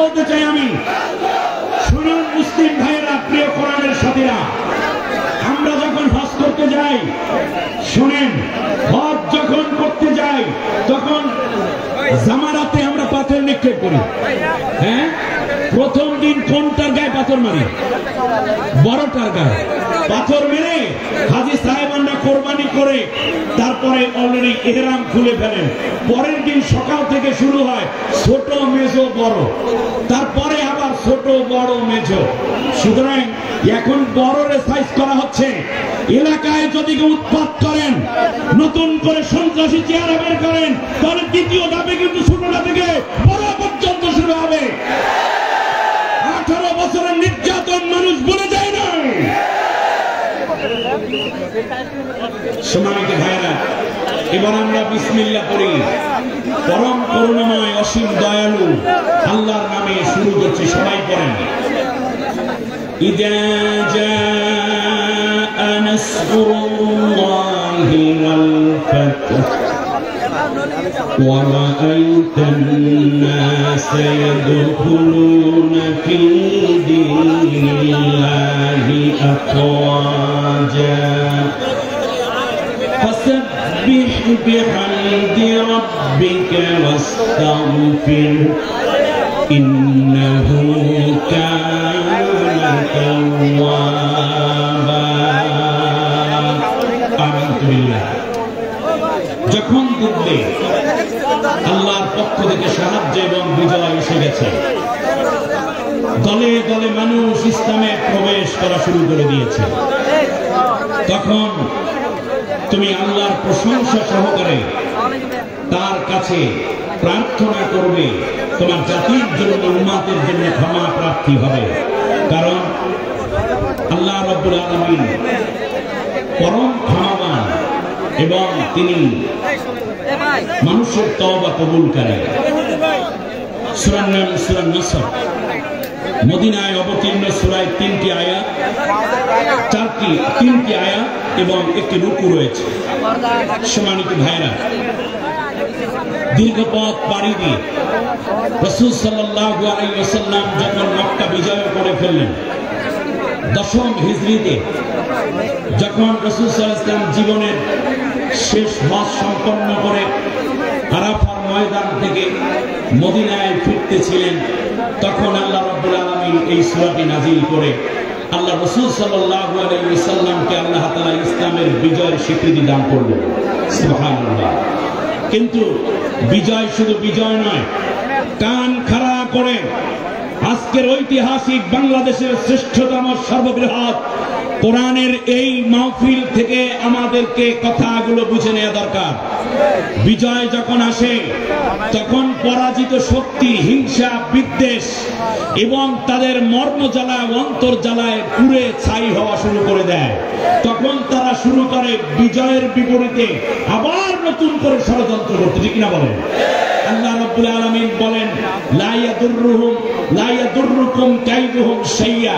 বলতে চাই আমি, শুনুন মুসলিম ভাইয়েরা, প্রিয় কোরআনের সাথীরা, আমরা যখন হজ করতে যাই, শুনেন, হজ যখন করতে যাই তখন জামারাতে আমরা পাথর নিক্ষেপ করি। হ্যাঁ, প্রথম দিন কোনটার গায়ে পাথর মারি? বড়টার গায়ে পাথর মেরে হাজী সাহেবানরা কোরবানি করে তারপরে অলরেডি ইহরাম খুলে ফেলেন। পরের দিন সকাল থেকে শুরু হয় ছোট মেজো বড়, তারপরে আবার ছোট বড় মেজো। সুতরাং এখন বড়রে সাইজ করা হচ্ছে। এলাকায় যদি কেউ উৎপাত করেন, নতুন করে সন্ত্রাসী চেহারা বের করেন, তাহলে দ্বিতীয় ধাপে কিন্তু ছোটটা থেকে বড় পর্যন্ত শুরু হবে। 18 বছরের নির্যাতন মানুষ ভুলে যায় না। সম্মানিত ভাইরা, এবার আমরা বিসমিল্লাহ পড়ি। পরম করুণাময় অসীম দয়ালু আল্লাহর নামে শুরু করছি, সবাই পড়েন। ইযা জাআ নাসরুল্লাহি ওয়াল ফাতহ ورأيت الناس يدخلون في دين الله أفواجا فسبح بحمد ربك واستغفر إنه كان توابا آمنت بالله। যখন বুঝলে আল্লাহর পক্ষ থেকে সাহায্য এবং বিজয় এসে গেছে, দলে দলে মানুষ ইসলামে প্রবেশ করা শুরু করে দিয়েছে, তখন তুমি আল্লাহর প্রশংসা সহকারে তার কাছে প্রার্থনা করবে, তোমার জাতির জন্য, উম্মতের জন্য ক্ষমা প্রার্থী হবে। কারণ আল্লাহ রাব্বুল আলামিন পরম ক্ষমাবান এবং তিনি মানুষের তওবা কবুল করেন। সূরা নাম, সূরা নাসর, মদিনায় অবতীর্ণ সূরায় 3টি আয়াত, 3টি আয়াত এবং একটি রুকু রয়েছে। সম্মানিত ভাইরা, দীর্ঘ পথ পাড়ি দিয়ে রাসূল সাল্লাল্লাহু আলাইহি ওয়াসাল্লাম যখন মক্কা বিজয় করে ফেললেন, 10ম হিজরিতে যখন রাসূল সাল্লাল্লাহু আলাইহি ওয়াসাল্লাম জীবনের শেষ হজ সম্পন্ন করে আরাফার ময়দান থেকে মদিনায় ফিরতেছিলেন, তখন আল্লাহ রাব্বুল আলামিন এই সূরাটি নাযিল করে আল্লাহ রাসূল সাল্লাল্লাহু আলাইহি ওয়াসাল্লামকে আল্লাহ তাআলা ইসলামের বিজয়ের স্বীকৃতি দান করলেন। সুবহানাল্লাহ। কিন্তু বিজয় শুধু বিজয় নয়, কান খাড়া করে আজকের ঐতিহাসিক বাংলাদেশের শ্রেষ্ঠতম সর্ববৃহৎ কোরআনের এই মাহফিল থেকে আমাদেরকে কথাগুলো বুঝে নেওয়া দরকার। বিজয় যখন আসে তখন পরাজিত শক্তি হিংসা, বিদ্বেষ এবং তাদের মর্মজ্বালা, অন্তর্জ্বালায় পুড়ে ছাই হওয়া শুরু করে দেয়। তখন তারা শুরু করে বিজয়ের বিপরীতে আবার নতুন করে ষড়যন্ত্র করতে, ঠিক না বলেন? আল্লাহ রাব্বুল আলামিন বলেন, লা ইয়াদুররুকুম কাইদুহুম শাইয়া,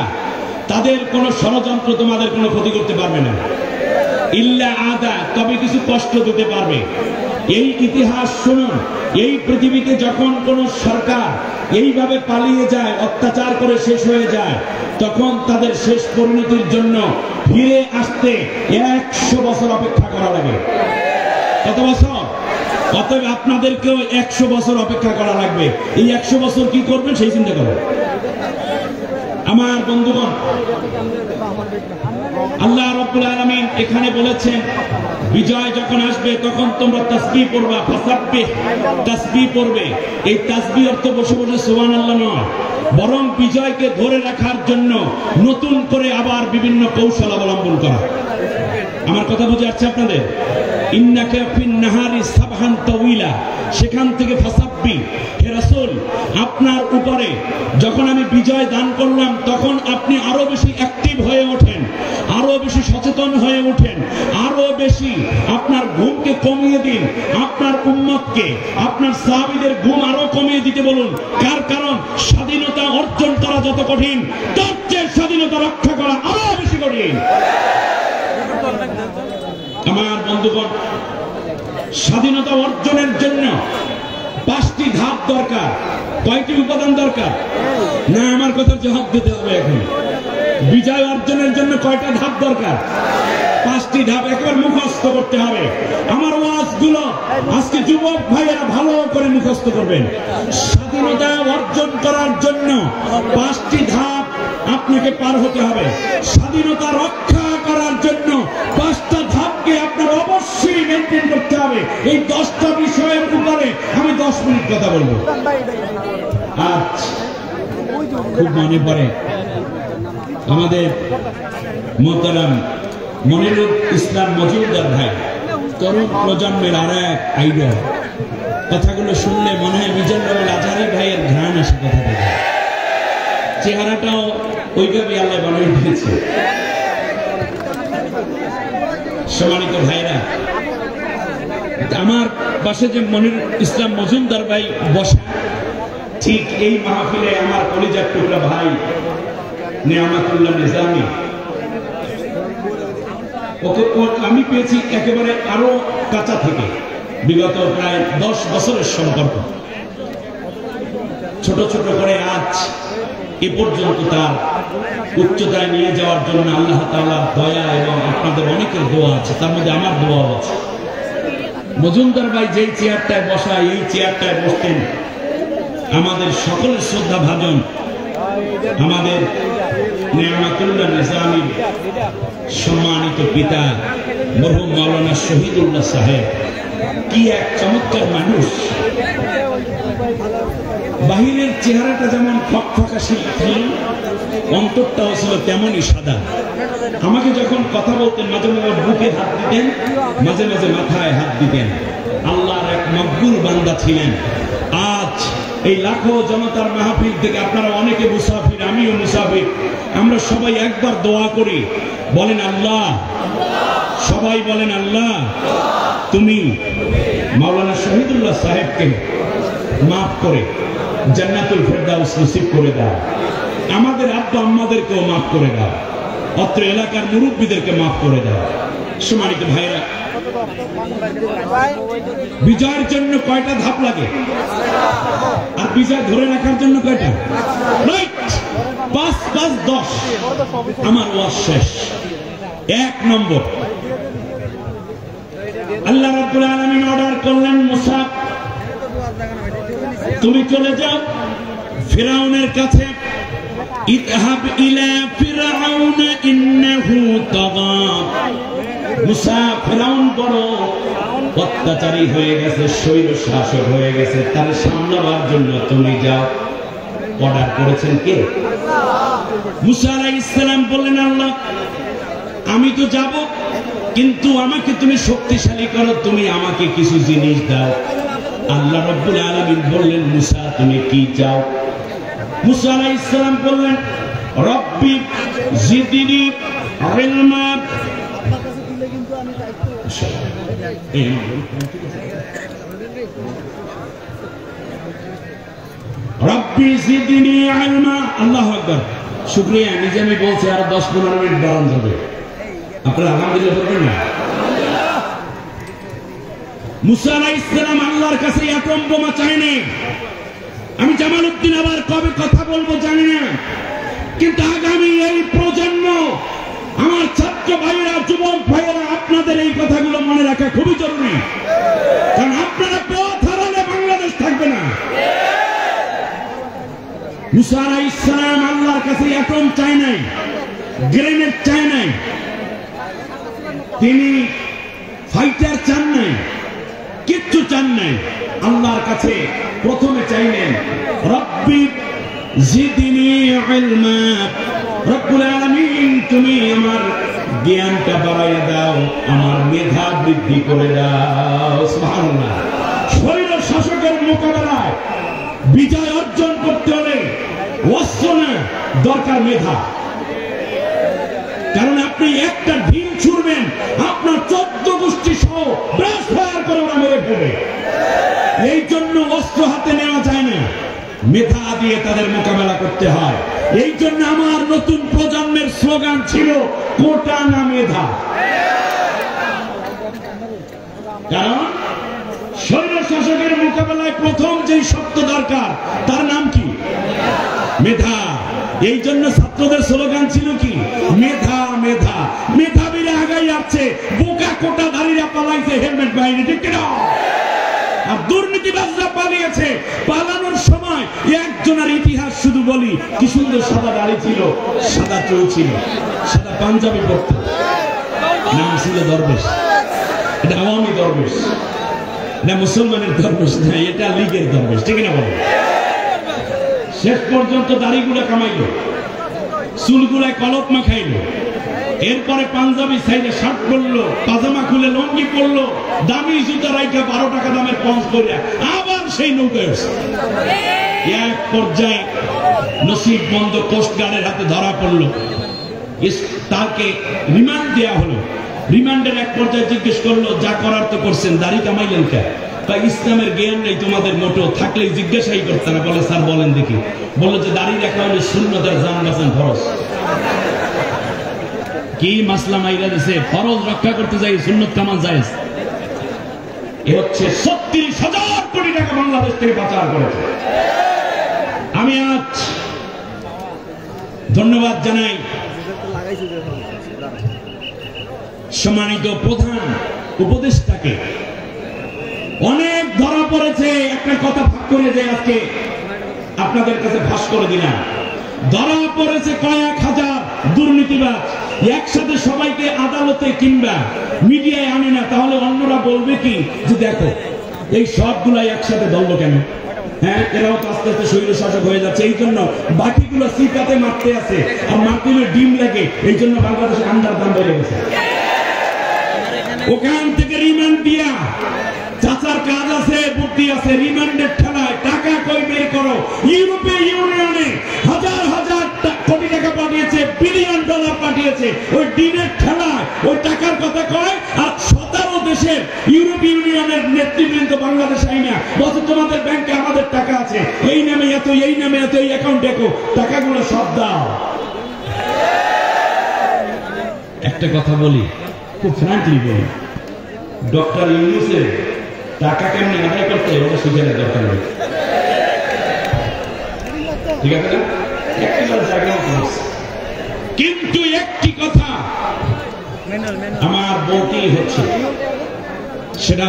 তাদের কোন ষড়যন্ত্র তোমাদের কোনো ক্ষতি করতে পারবে না, ইল্লা আদা, তবে কিছু কষ্ট দিতে পারবে। এই ইতিহাস শুনুন, এই পৃথিবীতে যখন কোন সরকার এইভাবে পালিয়ে যায়, অত্যাচার করে শেষ হয়ে যায়, তখন তাদের শেষ পরিণতির জন্য ফিরে আসতে 100 বছর অপেক্ষা করা লাগে। কত বছর? অতএব আপনাদেরকেও 100 বছর অপেক্ষা করা লাগবে। এই 100 বছর কি করবেন সেই চিন্তা করবেন। আমার বন্ধুগণ, আল্লাহ রাব্বুল আলামিন এখানে বলেছেন, বিজয় যখন আসবে তখন তোমরা তাসবিহ পড়বা, ফাসাব্বিহ, তাসবিহ পড়বে। এই তাসবিহ অর্থ বসে বসে সুবহানাল্লাহ নয়, বরং বিজয়কে ধরে রাখার জন্য নতুন করে আবার বিভিন্ন কৌশল অবলম্বন করা। আমার কথা বুঝে আসছে আপনাদের? ইন্নাকা ফিন নাহারি সাবহান তাওয়িলা, সেখান থেকে ফাসাব্বি, হে রাসূল আপনার উপরে যখন আমি বিজয় দান করলাম তখন আপনি আরো বেশি অ্যাক্টিভ হয়ে ওঠেন, আরো বেশি সচেতন হয়ে ওঠেন, আরো বেশি আপনার ঘুমকে কমিয়ে দিন, আপনার উম্মতকে, আপনার সাহাবীদের ঘুম আরো কমিয়ে দিতে বলুন। কার কারণ স্বাধীনতা অর্জন করা যত কঠিন, তার চেয়ে স্বাধীনতা রক্ষা করা আরো বেশি কঠিন। আমার বন্ধুগণ, স্বাধীনতা অর্জনের জন্য 5টি ধাপ দরকার। কয়টি উপাদান দরকার? না, আমার কথা জবাব দিতে হবে এখন। বিজয় অর্জনের জন্য কয়টা ধাপ দরকার? 5টি ধাপ একবার মুখস্থ করতে হবে। আমার ওয়াজগুলো আজকে যুবক ভাইয়েরা ভালো করে মুখস্থ করবেন। স্বাধীনতা অর্জন করার জন্য 5টি ধাপ আপনাকে পার হতে হবে। স্বাধীনতা রক্ষা করার জন্য 5টা ধাপকে আপনার অবশ্যই মেনটেন করতে হবে। এই 10টা বিষয়ের উপরে আমি 10 মিনিট কথা বলবো। আজ খুব মনে পড়ে আমাদের মোহতারাম মনিরুল ইসলাম মজুমদার ভাই, তরুণ প্রজন্মের আর এক আইডল। কথাগুলো শুনলে মনে হয় মিজানুল আজহারি ভাইয়ের ঘ্রাণ আসে কথা থেকে। চেহারাটাও ওইভাবে আল্লাহ বানিয়ে দিয়েছে। সম্মানিত ভাইরা, আমার পাশে যে মনিরুল ইসলাম মজুমদার ভাই বসা, ঠিক এই মাহফিলে আমার কলিজার টুকরা ভাই নেয়ামতুল্লাহ নিজামী, ওকে আমি পেয়েছি একেবারে আরো কাঁচা থেকে, বিগত প্রায় 10 বছরের সম্পর্ক। ছোট ছোট করে আজ এ পর্যন্ত তার উচ্চতায় নিয়ে যাওয়ার জন্য আল্লাহ তাআলার দয়া এবং আপনাদের অনেকের দোয়া আছে, তার মধ্যে আমার দোয়াও আছে। মজুমদার ভাই যেই চেয়ারটায় বসা, এই চেয়ারটায় বসতেন আমাদের সকলের শ্রদ্ধা ভাজন আমাদের নেয়ামতুল্লাহ নিজামীর সম্মানিত পিতা মরহুম মাওলানা শহীদুল্লাহ সাহেব। কি এক চমৎকার মানুষ! বাহিরের চেহারাটা যেমন ফকফকাশীল ছিল, অন্তরটাও ছিল তেমনই সাদা। আমাকে যখন কথা বলতেন মাঝে মাঝে বুকে হাত দিতেন, মাঝে মাঝে মাথায় হাত দিতেন। আল্লাহর এক মকবুল বান্দা ছিলেন। আজ এই লাখো জনতার মাহফিল থেকে আপনারা অনেকে মুসাফির, আমিও মুসাফির, আমরা সবাই একবার দোয়া করি, বলেন আল্লাহ, সবাই বলেন আল্লাহ, তুমি মাওলানা শহীদুল্লাহ সাহেবকে মাফ করে জান্নাতুল ফেরদাউস নসিব করে দাও। আমাদের আব্বা আম্মাদেরকেও মাফ করে দাও। অত্র এলাকার মুরব্বীদেরকে মাফ করে দাও। সম্মানিত ভাইরা, বিজয়ের জন্য কয়টা ধাপ লাগে? আর বিজয় ধরে রাখার জন্য কয়টা? 5 5 10। আমার ওয়াজ শেষ। 1 নম্বর, আল্লাহ রাব্বুল আলামিন অর্ডার করলেন, মুসা তুমি চলে যাও ফিরাউনের কাছে। ইযহাব ইলা ফিরাউন ইন্নাহু তাগা। মুসা, ফিরাউন বড় অত্যাচারী হয়ে গেছে, স্বৈর শাসক হয়ে গেছে, তার সামলাবার জন্য তুমি যাও। অর্ডার করেছেন কে? মুসা আলাইহিস সালাম বললেন, আল্লাহ আমি তো যাব, কিন্তু আমাকে তুমি শক্তিশালী করো, তুমি আমাকে কিছু জিনিস দাও। আল্লাহ রাব্বুল আলামিন বললেন, মুসা তুমি কি চাও? মুসা আলাইহিস সালাম বললেন, রব্বি জিদনি ইলমা। রব্বি জিদনি ইলমা। আল্লাহু আকবার। শুকরিয়া, নিজে আমি বলছি আর 10-15 মিনিট বাড়ানো যাবে। আপনারা আলহামদুলিল্লাহ বলবেন না? মুসা আলাইহিস সালাম আল্লাহর কাছে অ্যাটম বোমা চাইনি। আমি জামালউদ্দিন আবার কবে কথা বলবো জানি না, কিন্তু আগামী এই প্রজন্ম, আমার ছাত্র ভাইয়েরা, যুবক ভাইয়েরা, আপনাদের এই কথাগুলো মনে রাখা খুবই জরুরি। কারণ আপনারা পথ হারালে বাংলাদেশ থাকবে না। মুসা আলাইহিস সালাম আল্লাহর কাছে অ্যাটম চাই নাই, গ্রেনেড চাই নাই, তিনি ফাইটার চান নাই, কিচ্ছু চান নাই। আল্লাহর কাছে প্রথমে চাইলেন, রব্বি জিদনি ইলমা। রব্বুল আলামিন তুমি আমার জ্ঞানটা বাড়াইয়া দাও, আমার মেধা বৃদ্ধি করে দাও। সুবহানাল্লাহ। শরীর শাসকের মোকাবেলায় বিজয় অর্জন করতে হলে অস্ত্র না, দরকার মেধা। কারণ আপনি একটা ঢিল ছুড়বেন, আপনার 14 গোষ্ঠী সহ ব্রাশ ফায়ার করে ওরা মেরে ফেলবে। এই জন্য অস্ত্র হাতে নেওয়া যায় না, মেধা দিয়ে তাদের মোকাবেলা করতে হয়। এই জন্য আমার নতুন প্রজন্মের স্লোগান ছিল, কোটা না মেধা। কারণ স্বৈর শাসকের মোকাবেলায় প্রথম যেই শব্দ দরকার তার নাম কি? মেধা। এই জন্য ছাত্রদের স্লোগান ছিল কি? মেধা মেধা। মেধাবীরা আগাই যাচ্ছে, বোকা কোটাধারীরা পালাইছে হেলমেট বাইরে, ঠিক কিনা? আর দুর্নীতিবাজরা পালিয়েছে। পালানোর সময় একজনের ইতিহাস শুধু বলি, কি সুন্দর সাদা দাড়ি ছিল, সাদা চুল ছিল, সাদা পাঞ্জাবি পরত, নাম ছিল দরবেশ। এটা আওয়ামী দরবেশ, এটা মুসলমানের দরবেশ না, এটা লীগের দরবেশ, ঠিক না বলো? শেষ পর্যন্ত দাড়িগুলা কামাইলো, চুলগুলায় কলপ মাখাইলো, এরপরে পাঞ্জাবি সাইডে শার্ট পরলো, পাজামা খুলে লঙ্গি পরলো, দামি জুতা রাইখা 12 টাকা দামের পঞ্চ করে আবার সেই নৌকায় উঠছে। এক পর্যায়ে নসিব বন্ধ কোস্টগার্ডের হাতে ধরা পড়লো, তাকে রিমান্ড দেওয়া হলো। রিমান্ডের এক পর্যায়ে জিজ্ঞেস করলো, যা করার তো করছেন, দাড়ি কামাইলেন কে? তা ইসলামের জ্ঞান নেই তোমাদের মোটো, থাকলেই জিজ্ঞাসাই করতে না। বলে স্যার বলেন দেখি। বললো যে দাড়ি রাখা হলে সুন্নতের জান বাঁচান ফরজ। কি মাসলা মাইরা দিছে, ফরজ রক্ষা করতে যাই সুন্নত কামান জায়েজ। এ হচ্ছে ৩৬,০০০ কোটি টাকা বাংলাদেশ থেকে পাচার করেছে। আমি আজ ধন্যবাদ জানাই সম্মানিত প্রধান উপদেষ্টাকে। অনেক ধরা পড়েছে, একটা কথা ভাগ করে যে আজকে আপনাদের কাছে ফাঁস করে দিলাম। ধরা পড়েছে কয়েক হাজার দুর্নীতিবাজ, একসাথে সবাইকে আদালতে কিংবা মিডিয়ায় আনে না, তাহলে অন্যরা বলবে কি যে দেখো এই সবগুলাই একসাথে ধরলো কেন? হ্যাঁ, এরাও তো আস্তে আস্তে স্বৈর শাসক হয়ে যাচ্ছে। এই জন্য বাকিগুলো সিকাতে মারতে আছে, আর মারতে ডিম লাগে। এই জন্য বাংলাদেশের আন্ডার দাম বেড়ে গেছে। ওখান থেকে রিমান্ড দিয়া চাচার কাজ আছে, বুদ্ধি আছে, রিমান্ডের ঠেলায় টাকা কই বের করো। ইউরোপীয় ইউনিয়নে হাজার হাজার কোটি টাকা পাঠিয়েছে, বিলিয়ন ডলার পাঠিয়েছে, ওই দিনের ঠেলায় ওই টাকার কথা কয়। আর 17 দেশের ইউরোপীয় ইউনিয়নের নেতৃবৃন্দ বাংলাদেশ আইনা বলছে তোমাদের ব্যাংকে আমাদের টাকা আছে, এই নামে এত, এই নামে এত, এই অ্যাকাউন্টে এত, টাকাগুলো সব দাও। একটা কথা বলি, খুব ফ্র্যাঙ্কলি বলি, ডক্টর ইউনূসের টাকা কেমনি আদায় করতে ওটা শিখে নেওয়ার দরকার নেই, ঠিক আছে না? কিন্তু একটি কথা আমার বলতেই হচ্ছে, সেটা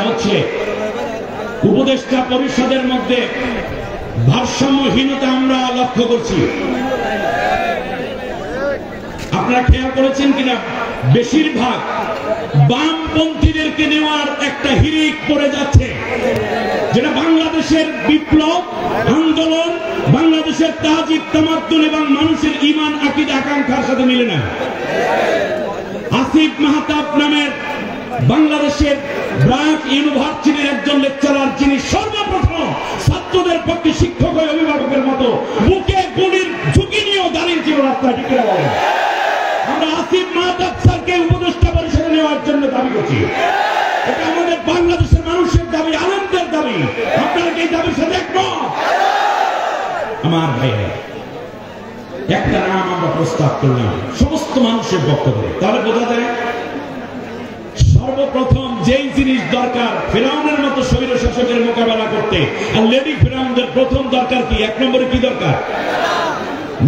হচ্ছে উপদেষ্টা পরিষদের মধ্যে ভারসাম্যহীনতা আমরা লক্ষ্য করছি। আপনারা খেয়াল করেছেন কিনা, বেশিরভাগ বামপন্থীদেরকে নেওয়ার একটা হিড়িক পড়ে যাচ্ছে, যেটা বাংলাদেশের বিপ্লব আন্দোলন, বাংলাদেশের তাজিদ তামাদ্দুন এবং মানুষের ঈমান আকীদা আকাঙ্ক্ষার সাথে মিলে না। আসিফ মাহতাব নামের বাংলাদেশের ব্র্যাক ইউনিভার্সিটির একজন লেকচারার, যিনি সর্বপ্রথম ছাত্রদের পক্ষে শিক্ষক ও অভিভাবকের মতো বুকে গুলির ঝুঁকি নিয়েও দাঁড়িয়ে ছিল রাস্তায়, ঠিক করে বলেন। আমরা আসিফ মাহতাব স্যারকে উপদেষ্টা পরিষদে নেওয়ার জন্য দাবি করছি। এটা আমাদের বাংলাদেশের মানুষের দাবি, আনন্দের দাবি। আপনারা কি এই দাবির সাথে একমত? আমার ভাইরা, একটা নাম আমরা প্রস্তাব করলাম সমস্ত মানুষের বক্তব্য, তাহলে বোঝা যায় সর্বপ্রথম যেই জিনিস দরকার ফিরাউনের মতো স্বৈর শাসকের মোকাবেলা করতে, আর লেডি ফিরাউনদের প্রথম দরকার কি? 1 নম্বরে কি দরকার?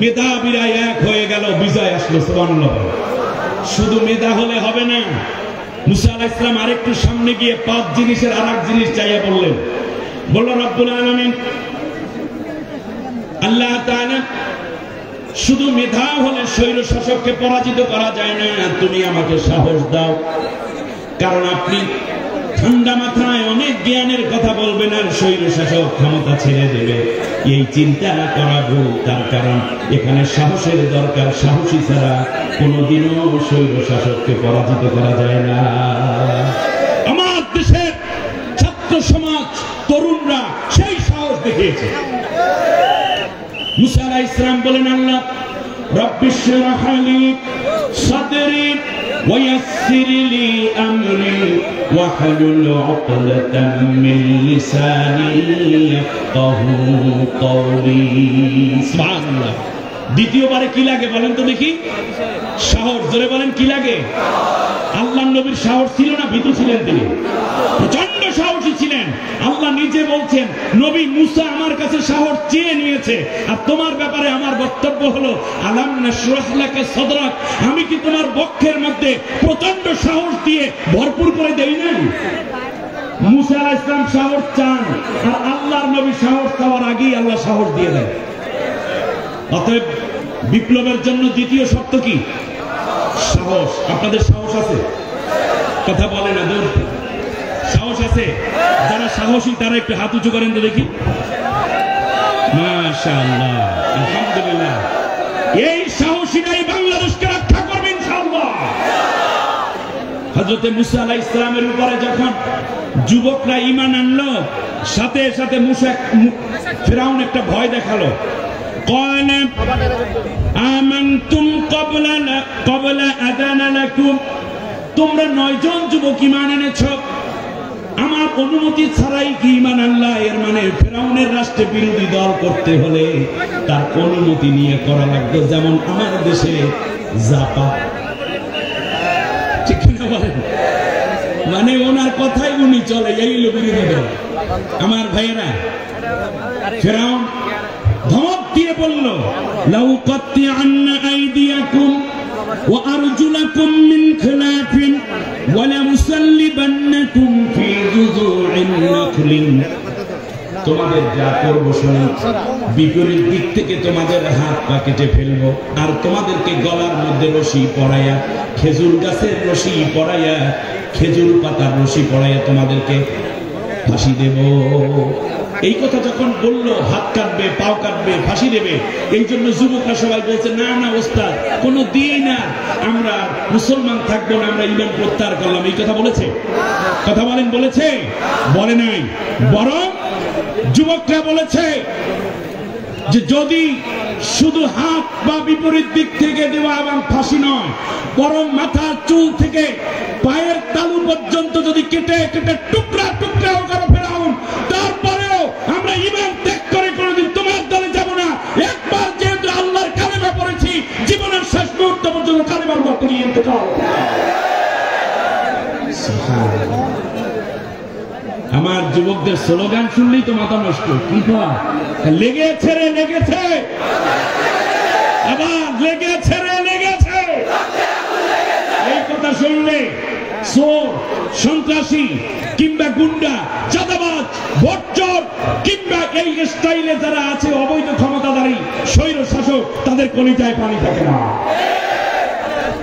মেধাবীরা এক হয়ে গেল, বিজয় আসলো। সুবহানাল্লাহ। শুধু মেধা হলে হবে না। মুসা আলাইহিস সালাম আরেকটু সামনে গিয়ে 5 জিনিসের আরেক জিনিস চাইয়া বললেন। বলল রব্বুল আলামিন, আল্লাহ তাআলা, শুধু মেধা হলে স্বৈর শাসককে পরাজিত করা যায় না, তুমি আমাকে সাহস দাও, কারণ আপনি ঠান্ডা মাথায় অনেক জ্ঞানের কথা বলবেন আর স্বৈর শাসক ক্ষমতা ছেড়ে দেবে, এই চিন্তা করা ভুল। তার কারণ এখানে সাহসের দরকার, সাহসী ছাড়া কোনোদিনও স্বৈর শাসককে পরাজিত করা যায় না। আমার দেশের ছাত্র সমাজ, তরুণরা সেই সাহস দেখিয়েছে। মুসা আলাইহিস সালাম বলেন, আল্লাহ রব্বি ইশরাহ লি সাদরি ওয়া ইয়াসসির লি আমরি ওয়াহলুল উকদাতাম মিন লিসানি ইয়াফকাহু কওলি। সুবহানাল্লাহ। দ্বিতীয়বারে কি লাগে বলেন তো দেখি? সাহস। জোরে বলেন কি লাগে? আল্লাহর নবীর সাহস ছিল না ভীতু ছিলেন? তিনি প্রচন্ড সাহসী ছিলেন। আল্লাহ নিজে বলছেন নবী মুসা আমার কাছে সাহস চেয়ে নিয়েছে, আর তোমার ব্যাপারে আমার বক্তব্য হলো আলাম নাশরাহ লাকা সাদরাক, আমি কি তোমার বক্ষের মধ্যে প্রচন্ড সাহস দিয়ে ভরপুর করে দেই নাই? মুসা আলাইহিস সালাম সাহস চান, আর আল্লাহর নবী সাহস চাওয়ার আগেই আল্লাহ সাহস দিয়ে দেন। অতএব বিপ্লবের জন্য দ্বিতীয় শর্ত কি? সাহস। আপনাদের সাহস আছে? কথা বলে না, দূর। সাহস আছে? যারা সাহসী তারা একটু হাত উঁচু করেন তো দেখি। মাশাআল্লাহ, আলহামদুলিল্লাহ। এই সাহসীরাই বাংলাদেশকে রক্ষা করবে ইনশাআল্লাহ। হযরত মুসা আলাইহিস সালামের উপরে যখন যুবকরা ঈমান আনলো, সাথে সাথে মুসা ফিরআউন একটা ভয় দেখালো। قال آمنتم قبل أذان لكم, তোমরা 9 জন যুবক ঈমান এনেছো আমার অনুমতি ছাড়াই কি ঈমান আনলা? এর মানে ফিরআউনের রাষ্ট্রে বিরোধী দল করতে হলে তার অনুমতি নিয়ে করা লাগবে, যেমন আমার দেশে জাপা। ঠিক না বলেন? মানে ওনার কথাই উনি চলে, এই হলো বিরোধী দল। আমার ভাইয়েরা, ফিরআউন ধমক দিয়ে বলল লাউ কাত্তিআন্না আইদিয়াকুম ওয়া আরজুলাকুম মিন খিলাফিন ওয়া লামুসাল্লিবান্নাকুম ফি যুযু'in নাখলিন, তোমাদের যা করব শুনো, বিপরীত দিক থেকে তোমাদের হাত পা কেটে ফেলবো, আর তোমাদেরকে গলার মধ্যে রশি পরাইয়া, খেজুর গাছের রশি পরাইয়া, খেজুর পাতার রশি পরাইয়া তোমাদেরকে ফাঁসি দেব। এই কথা যখন বললো হাত কাটবে, পাও কাটবে, ফাঁসি দেবে, এই জন্য যুবকরা সবাই বলছে না না ওস্তাদ, কোনো দিন না আমরা মুসলমান থাকবো না, আমরা ঈমান প্রত্যাহার করলাম। এই কথা বলেছে? কথা বলেন, বলেছে? বলে নাই। বরং যুবকরা বলেছে যে যদি শুধু হাত বা বিপরীত দিক থেকে দেওয়া এবং ফাঁসি নয়, বরং মাথার চুল থেকে পায়ের তালু পর্যন্ত যদি কেটে কেটে টুকরা টুকরা করো ফেরাউন, তারপরেও আমরা ঈমান ত্যাগ করে কোনোদিন তোমার দলে যাব না। একবার যেহেতু আল্লাহর কালেমা পড়েছি, জীবনের শেষ মুহূর্ত পর্যন্ত কালেমার রক্ত নিয়ে ইন্তেকাল। আমার যুবকদের স্লোগান শুনলেই তো মাথা নষ্ট। কি লেগেছে রে, লেগেছে, আবার লেগেছে রে, লেগেছে। এই কথা শুনলে চোর, সন্ত্রাসী কিংবা গুন্ডা, চাঁদাবাজ, ভোটচোর কিংবা এই স্টাইলে যারা আছে অবৈধ ক্ষমতাধারী স্বৈর শাসক, তাদের কলিজায় পানি থাকে না।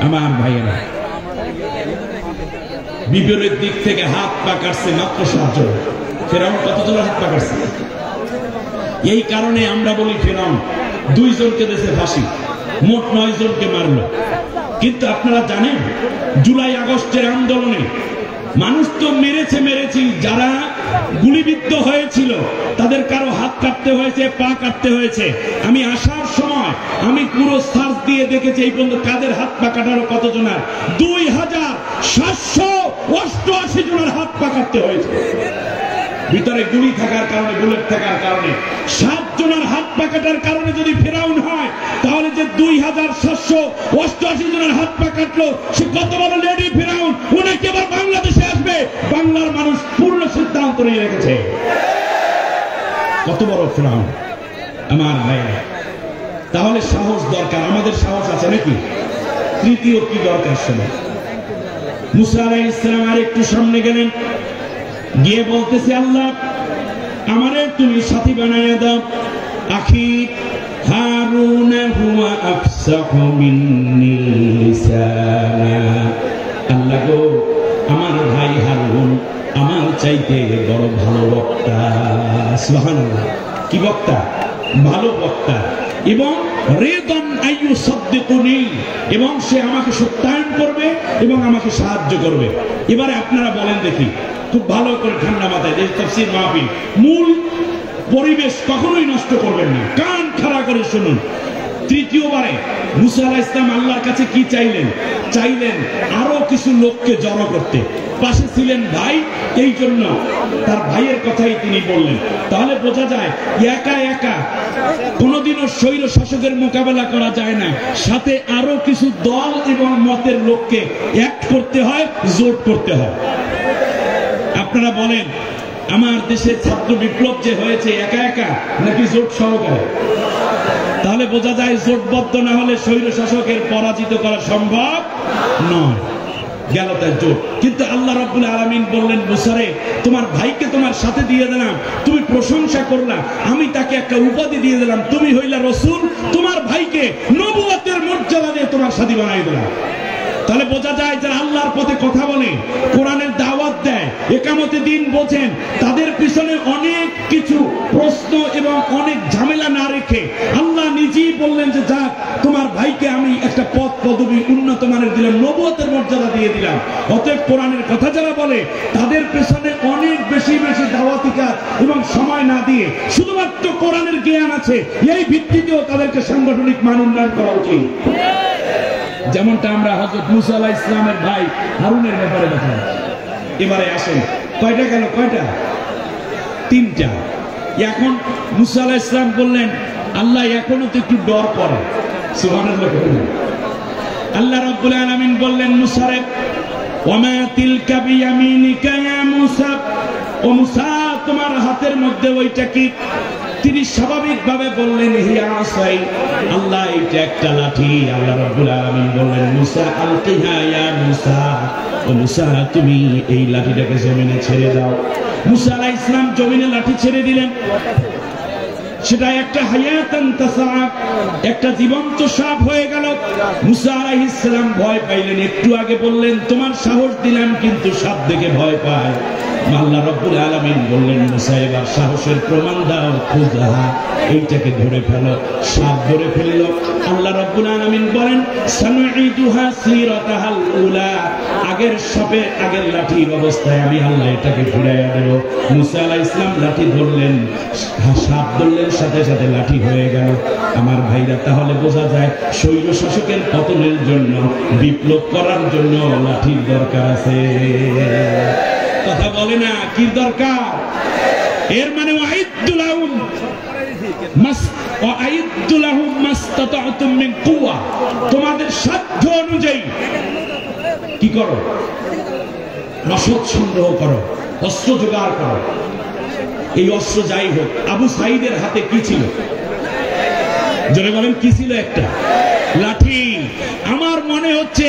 আমার ভাইয়েরা, বিপরীত দিক থেকে হাত পা কাটছে মাত্র 7 জন। ফিরআউন কতজন হাত পা কাটছে? এই কারণে আমরা বলি ফিরআউন 2 জনকে দিয়েছে ফাঁসি, মোট 9 জনকে মারল। কিন্তু আপনারা জানেন জুলাই আগস্টের আন্দোলনে মানুষ তো মেরেছি, যারা গুলিবিদ্ধ হয়েছিল তাদের কারো হাত কাটতে হয়েছে, পা কাটতে হয়েছে। আমি আসার সময় আমি পুরো সার্চ দিয়ে দেখেছি এই পর্যন্ত কাদের হাত পা কাটারও কতজনের 2788 জনের হাত পা কাটতে হয়েছে। ভিতরে গুলি থাকার কারণে, বুলেট থাকার কারণে 7 জনের হাত পা কাটার কারণে যদি ফিরআউন হয়, তাহলে যে 2788 জনের হাত পা কাটলো, সে কত বড় লেডি ফিরআউন। উনাকে আবার বাংলাদেশে আসবে, বাংলার মানুষ পূর্ণ সিদ্ধান্ত নিয়ে রেখেছে। কত বড় ফিরআউন আমার ভাইরা। তাহলে সাহস দরকার, আমাদের সাহস আছে নাকি? তৃতীয় কি দরকার শোনো। মুসা আলাইহিস সালাম আর একটু সামনে গেলেন, গিয়ে বলতেছে আল্লাহ আমারে তুমি সাথী বানায়া দাও। আখি হারুন হুয়া আফসাহু মিন্নি লিসানা, আল্লাহ গো আমার ভাই হারুন আমার চাইতে বড় ভালো বক্তা। সুবহানাল্লাহ, কি বক্তা? ভালো বক্তা। এবং রিদান আইয়ুসাদ্দিকুনি, এবং সে আমাকে সত্যায়ন করবে এবং আমাকে সাহায্য করবে। এবারে আপনারা বলেন দেখি, খুব ভালো করে ঠান্ডা মাথায়, এই তাফসীর মাহফিল, মূল পরিবেশ কখনোই নষ্ট করবেন না, কান খাড়া করে শুনুন। তৃতীয়বারে মুসা আলাইহিস সালাম আল্লাহর কাছে কি চাইলেন? চাইলেন আরো কিছু লোককে জড়ো করতে। পাশে ছিলেন ভাই, এই জন্য তার ভাইয়ের কথাই তিনি বললেন। তাহলে বোঝা যায় একা একা কোনোদিনও স্বৈর শাসকের মোকাবেলা করা যায় না, সাথে আরো কিছু দল এবং মতের লোককে এক করতে হয়, জোট করতে হয়। আপনারা বলেন, আমার দেশের ছাত্র বিপ্লব যে হয়েছে একা একা নাকি জোট সহকারে? তাহলে বোঝা যায় জোটবদ্ধ না হলে স্বৈর শাসকের পরাজিত করা সম্ভব নয়। গেল তার জোট। কিন্তু আল্লাহ রাব্বুল আলামিন বললেন, মুসারে তোমার ভাইকে তোমার সাথে দিয়ে দিলাম, তুমি প্রশংসা করলা, আমি তাকে একটা উপাধি দিয়ে দিলাম, তুমি হইলা রাসূল, তোমার ভাইকে নবুয়তের মর্যাদা দিয়ে তোমার সাথী বানাই দিলাম। তাহলে বোঝা যায় যারা আল্লাহর পথে কথা বলে, কোরআনের দাওয়াত দেয়, একামতে দিন বোঝেন, তাদের পিছনে অনেক কিছু প্রশ্ন এবং অনেক ঝামেলা না রেখে আল্লাহ নিজেই বললেন যে যাক, তোমার ভাইকে আমি একটা পদ পদবী উন্নত মানের দিলাম, নবুয়তের মর্যাদা দিয়ে দিলাম। অতএব কোরআনের কথা যারা বলে তাদের পেছনে অনেক বেশি বেশি দাওয়াতি কাজ এবং সময় না দিয়ে শুধুমাত্র কোরআনের জ্ঞান আছে এই ভিত্তিতেও তাদেরকে সাংগঠনিক মান উন্নয়ন করা উচিত। যেমনটা আমরা হযরত মুসা আলাইহিস সালামের ভাই হারুনের ব্যাপারে দেখলাম। এবারে আসেন, কয়টা গেল? কয়টা? 3টা। এখন মুসা আলাইহিস সালাম বললেন, আল্লাহ এখনো তো একটু ডর করে। সুবহানাল্লাহ। আল্লাহ রাব্বুল আলামিন বললেন, মুসারে ওয়ামা তিলকা বিয়ামিনিকা ইয়া মুসা, ও মুসা তোমার হাতের মধ্যে ওইটা কি? তিনি স্বাভাবিকভাবে বললেন, হিয়া আসাই, আল্লাহ এটা একটা লাঠি। আল্লাহ রাব্বুল আলামিন বললেন, মুসা আলকিহা ইয়া মুসা, ও মুসা তুমি এই লাঠিটাকে জমিনে ছেড়ে দাও। মুসা আলাইহিস সালাম জমিনে লাঠি ছেড়ে দিলেন। সেটা একটা হায়াতান তাসাআব, একটা জীবন্ত সাপ হয়ে গেল। মুসা আলাইহিস সালাম ভয় পাইলেন। একটু আগে বললেন তোমার সাহস দিলাম, কিন্তু সাপ দেখে ভয় পায়। আল্লাহ রাব্বুল আলামিন বললেন, মুসা এবার সাহসের প্রমাণ দাও, খুযা এইটাকে ধরে ফেলো। সাপ ধরে ফেলল। আল্লাহ রাব্বুল আলামিন বলেন, সানুঈদুহা সিরাতাহাল উলা, আগের সাপে আগের লাঠির অবস্থায় আমি আল্লাহ এটাকে ফিরাইয়া দেব। মুসা আলাইহিস সালাম লাঠি ধরলেন, সাপ ধরলেন, সাথে সাথে লাঠি হয়ে গেল। আমার ভাইরা, তাহলে বোঝা যায় স্বৈর শাসকের পতনের জন্য, বিপ্লব করার জন্য লাঠির দরকার আছে। কথা বলে না, কি দরকার? এর মানে তোমাদের সাধ্য অনুযায়ী কি করো? রসদ সংগ্রহ করো, অস্ত্র জোগাড় করো। এই অস্ত্র যাই হোক, আবু সাঈদের হাতে কি ছিল? জোরে বলেন, কি ছিল? একটা লাঠি। আমার মনে হচ্ছে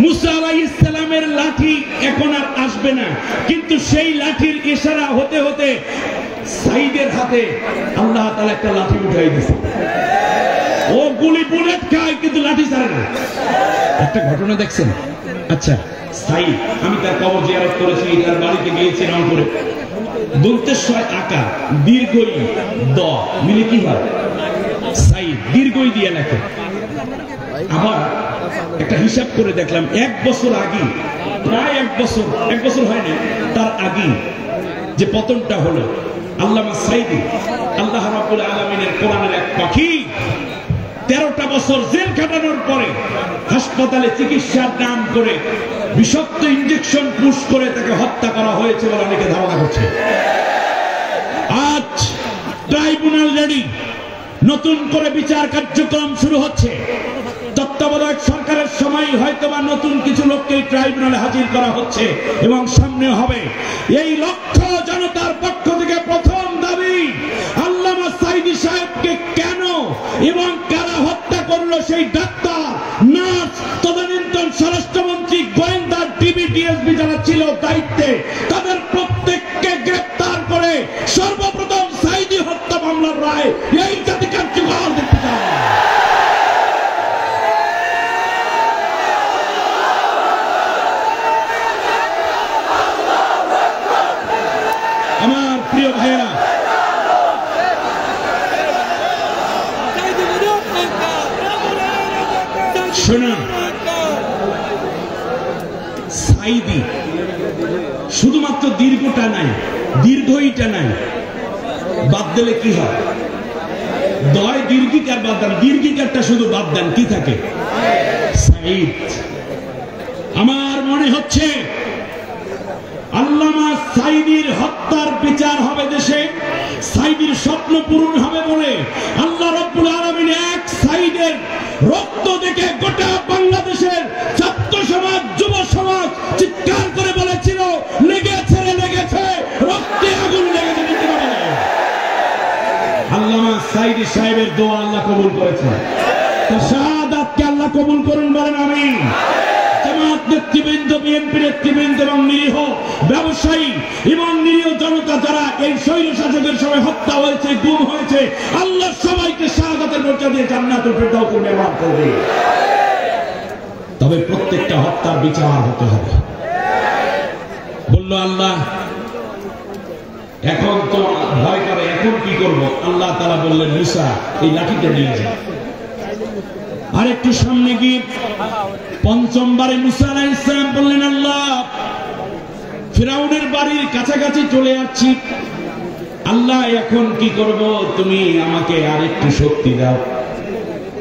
মুসা আলাইহিস সালামের লাঠি এখন আর আসবে না, কিন্তু সেই লাঠির ইশারা হতে হতে সাঈদের হাতে আল্লাহ তাআলা একটা লাঠি উঠাই দিয়েছে। ও গুলি বুলেট খায়, কিন্তু লাঠি ছাড়ে না। একটা ঘটনা দেখছেন? আচ্ছা, সাঈদ, আমি তার কবর জিয়ারত করেছি, তার বাড়িতে গিয়েছি রংপুরে। দন্তেশ্বর আকা দীর্ঘই দ মিলে কি হয়? সাঈদ দীর্ঘই দিয়ে লেখে। আবার একটা হিসাব করে দেখলাম, 1 বছর আগে, প্রায় 1 বছর হয়নি, তার আগে যে পতনটা হলো, আল্লামা সাঈদী, আল্লাহ রাব্বুল আলামিনের কোরআনের এক পাখি, 13টা বছর জেল কাটানোর পরে হাসপাতালে চিকিৎসার নাম করে বিষাক্ত ইনজেকশন পুশ করে তাকে হত্যা করা হয়েছে বলে অনেকে ধারণা করছে। আজ ট্রাইব্যুনাল রেডি, নতুন করে বিচার কার্যক্রম শুরু হচ্ছে। তত্ত্বাবধায়ক সরকারের সময় হয়তোবা নতুন কিছু লোককে ট্রাইব্যুনালে হাজির করা হচ্ছে এবং সামনে হবে। এই লক্ষ জনতার পক্ষ থেকে প্রথম দাবি, আল্লামা সাঈদী সাহেবকে কেন এবং কারা হত্যা করলো, সেই ডাক্তার, নার্স, তদানীন্তন স্বরাষ্ট্রমন্ত্রী, গোয়েন্দা, ডিবিটিএসবি যারা ছিল দায়িত্বে, তাদের প্রত্যেককে গ্রেফতার করে সর্বপ্রথম সাঈদী হত্যা মামলার রায় এই জাতি কার্যকর দেখতে চায়। আমার প্রিয় ভাইয়েরা, শুনুন, সাঈদী শুধুমাত্র দীর্ঘটা নাই, দীর্ঘইটা নাই, বাদ দিলে কি হয়? দয় দীর্ঘিকার বাদ দেন, দীর্ঘিকারটা শুধু বাদ দেন, কি থাকে? সাইদ। আমার মনে হচ্ছে আল্লামা সাইদির হত্যার বিচার হবে দেশে, সাইদির স্বপ্ন পূরণ হবে বলে আল্লাহ রাব্বুল আলামিন এক সাইদের রক্ত দেখে গোটা বাংলাদেশের ছাত্র সমাজ, যুব সমাজ চিৎকার করে বলেছিল, লেগেছে রে লেগেছে, রক্তে আগুন লেগেছে। আল্লামা সাইদি সাহেবের দোয়া আল্লাহ কবুল করেছেন, তার শাহাদাতকে আল্লাহ কবুল করুন, বলেন আমিন। জামাত নেতৃবৃন্দ, বিএনপি নেতৃবৃন্দ এবং নিরীহ ব্যবসায়ী এবং নিরীহ জনতা যারা এই স্বৈর শাসকের সময় হত্যা হয়েছে, গুম হয়েছে, আল্লাহ সবাইকে শাহাদাতের মর্যাদা দিয়ে জান্নাতুল ফেরদাউস মেহমান করবে। তবে প্রত্যেকটা হত্যার বিচার হতে হবে। বলল আল্লাহ এখন তো ভয় করে, এখন কি করব? আল্লাহ তাআলা বললেন, মুসা এই লাঠিটা নিয়ে যা। আর একটু সামনে গিয়ে পঞ্চমবারে মুসা আলাইহিস সালাম বললেন, আল্লাহ ফিরাউনের বাড়ির কাছাকাছি চলে আসছি, আল্লাহ এখন কি করব? তুমি আমাকে আর একটু শক্তি দাও।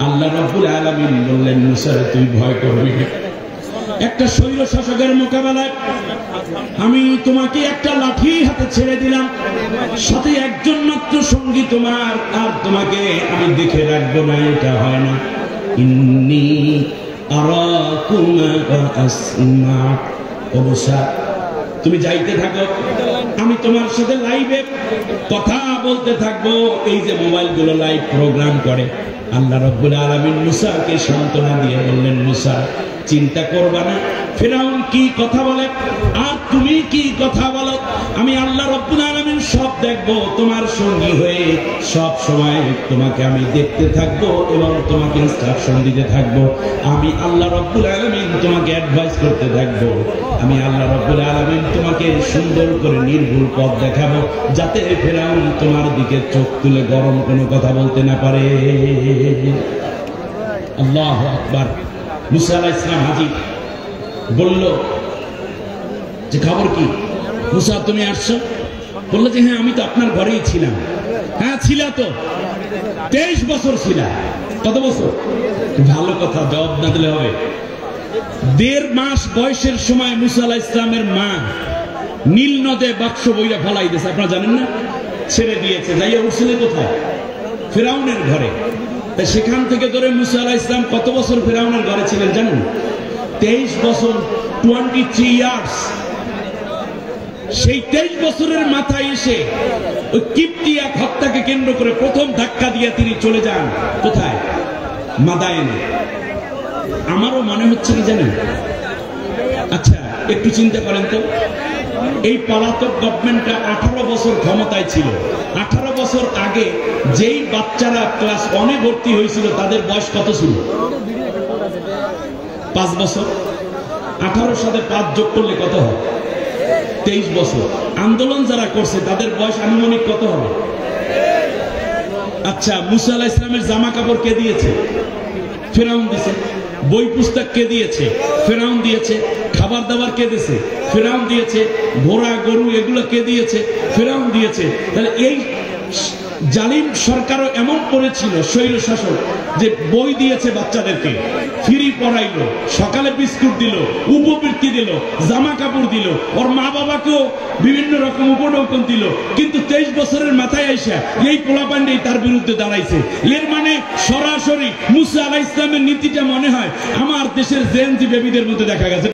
আল্লাহ রাব্বুল আলামিন বললেন, মুসা তুই ভয় করবি না, একটা স্বৈর শাসকের মোকাবেলায় আমি তোমাকে একটা লাঠি হাতে ছেড়ে দিলাম, সাথে একজন মাত্র সঙ্গী তোমার, আর তোমাকে আমি দেখে রাখবো না, এটা হয় না। ইন্নী আরাকুম আসমা, ও মুসা তুমি যাইতে থাকো, আমি তোমার সাথে লাইভে কথা বলতে থাকবো। এই যে মোবাইলগুলো লাইভ প্রোগ্রাম করে, আল্লাহ রাব্বুল আলামিন মুসাকে সান্ত্বনা দিয়ে বললেন, মুসা চিন্তা করবা না, ফিরাউন কি কথা বলে আর তুমি কি কথা বলো, আমি আল্লাহ রাব্বুল আলামিন সব দেখবো, তোমার সঙ্গী হয়ে সব সময় তোমাকে আমি দেখতে থাকবো এবং তোমাকে ইনস্ট্রাকশন দিতে থাকবো। আমি আল্লাহ রাব্বুল আলামিন তোমাকে অ্যাডভাইস করতে থাকবো। আমি আল্লাহ রাব্বুল আলামিন তোমাকে সুন্দর করে নির্ভুল পথ দেখাবো, যাতে ফিরাউন তোমার দিকে চোখ তুলে গরম কোনো কথা বলতে না পারে। আল্লাহু আকবার। মুসা আলাইহিস সালাম হাজির, বলল যে খবর কি? মুসা তুমি আসছো? বললো যে হ্যাঁ আমি তো আপনার ঘরেই ছিলাম। হ্যাঁ ছিলা তো, 23 বছর ছিলা। কত বছর? ভালো কথা, জবাব না দিলে হবে। 1.5 মাস বয়সের সময় মুসা আলাইহিস সালামের মা নীল নদে বাক্স বইরা ফেলাই দিয়েছে, আপনারা জানেন না? ছেড়ে দিয়েছে, যাইয়া উঠছিলে কোথায়? ফিরাউনের ঘরে। তাই সেখান থেকে ধরে মুসা আলাইহিস সালাম কত বছর ফিরাউনের ঘরে ছিলেন জানেন? 23 বছর, 23 ইয়ার্স। সেই 23 বছরের মাথায় এসে ওই কিপ্তিয়া হত্যাকে কেন্দ্র করে প্রথম ধাক্কা দিয়ে তিনি চলে যান কোথায়? মাদায়েনে। আমারও মনে হচ্ছে কি জানেন, আচ্ছা একটু চিন্তা করেন তো, এই পলাতক গভর্নমেন্টটা 18 বছর ক্ষমতায় ছিল। 18 বছর আগে যেই বাচ্চারা ক্লাস 1-এ ভর্তি হয়েছিল তাদের বয়স কত ছিল? 5 বছর। 18 সাথে 5 যোগ করলে কত হয়? 23 বছর। আন্দোলন যারা করছে তাদের বয়স আনুমানিক কত হবে? আচ্ছা মুসা আলাইহিস সালামের জামা কাপড় কে দিয়েছে? ফিরাউন দিয়েছে। বই পুস্তক কে দিয়েছে? ফিরাউন দিয়েছে। খাবার দাবার কে দিয়েছে? ফিরাউন দিয়েছে। ঘোড়া গরু এগুলো কে দিয়েছে? ফিরাউন দিয়েছে। তাহলে এই জালিম সরকারও এমন করেছিল, স্বৈর শাসক, যে বই দিয়েছে বাচ্চাদেরকে, ফ্রি পড়াইলো, সকালে বিস্কুট দিল, উপবৃত্তি দিল, জামা কাপড় দিল, ওর মা বাবাকেও বিভিন্ন রকম উপঢৌকন দিল। কিন্তু 23 বছরের মাথায় আইসা এই পোলাপান্ডেই তার বিরুদ্ধে দাঁড়াইছে। এর মানে সরাসরি মুসা আলাইহিস সালামের নীতিটা মনে হয় আমার দেশের জেনজি বেবিদের মধ্যে দেখা গেছে।